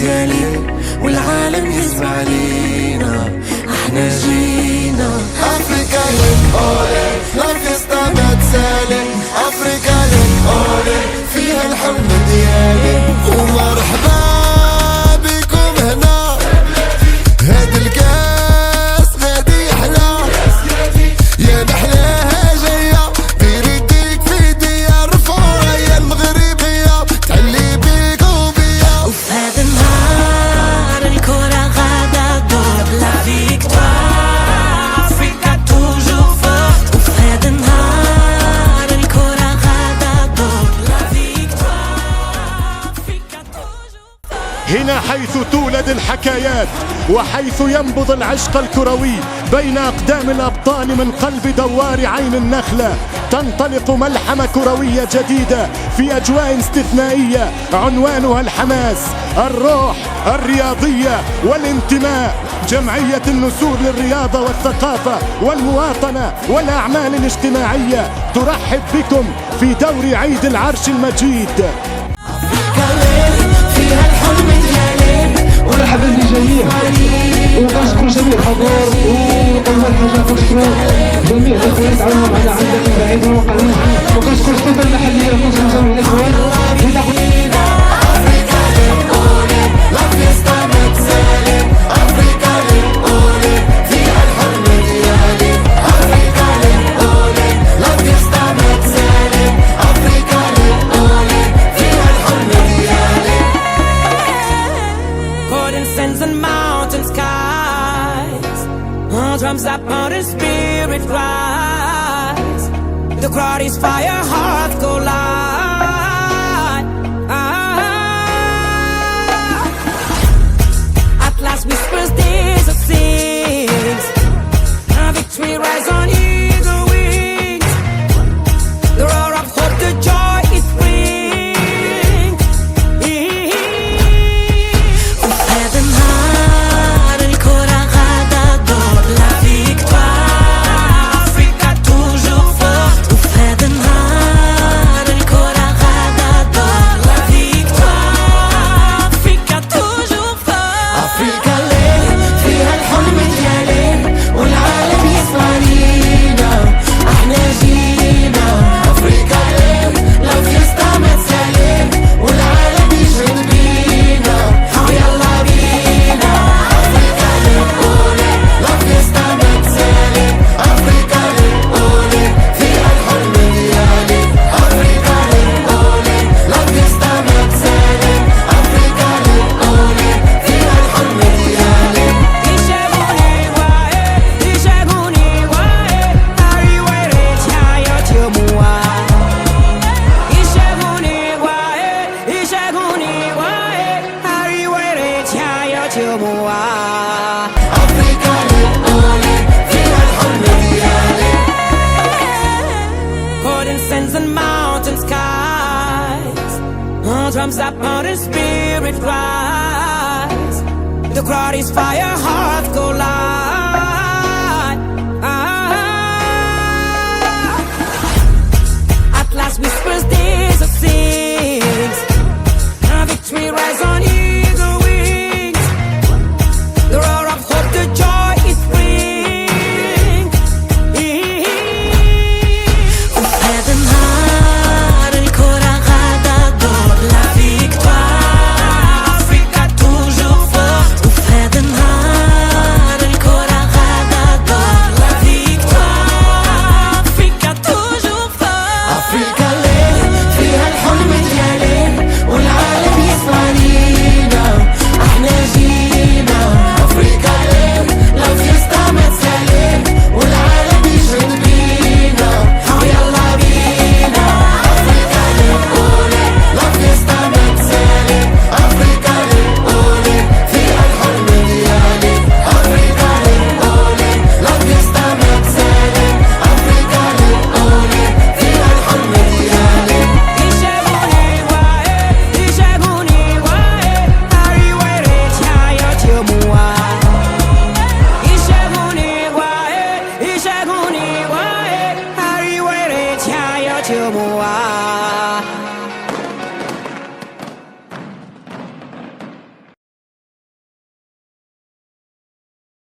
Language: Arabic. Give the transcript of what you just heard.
ديالي والعالم يسمع لينا، احنا جينا. افريكا لك اولي، لا فيستا ما تسالي. افريكا لك اولي، فيها الحلم ديالي. ومرحبا بكم هنا، هاد الكاس غادي يحلى، يا محلاها جاية دير يديك في يديا. رفعوا يا المغربية تعلي بيك وبيا. وفي هذا النهار الكرة غادا دور لا فيكتوار، أفريقيا توجور فورت. وفي هذا النهار الكرة غادا دور لا فيكتوار، أفريقيا توجور فورت. هنا حيث تولد الحكايات، وحيث ينبض العشق الكروي بين أقدام الأبطال. من قلب دوار عين النخلة تنطلق ملحمة كروية جديدة في أجواء استثنائية عنوانها الحماس، الروح الرياضية والانتماء. جمعية النسور للرياضة والثقافة والمواطنة والأعمال الاجتماعية ترحب بكم في دور عيد العرش المجيد. فيها الحلم ديالي. مرحبا بالجميع، وكنشكر جميع الحضور، وأول حاجة كنشكر جميع الإخوان تعاونوا معنا عن داخل بعيد وقريب، وكنشكر السلطة المحلية، كنشكر جميع الإخوان. افريكا للأولى، لا فيستا ما تسالي. افريكا للأولى، فيها الحلم ديالي. افريكا للأولى، لا فيستا ما تسالي. افريكا للأولى، فيها الحلم ديالي. Golden sands and mountain skies, drums up on the spirit rise. The crowd is fire, hearts go light. At last whispers disappear.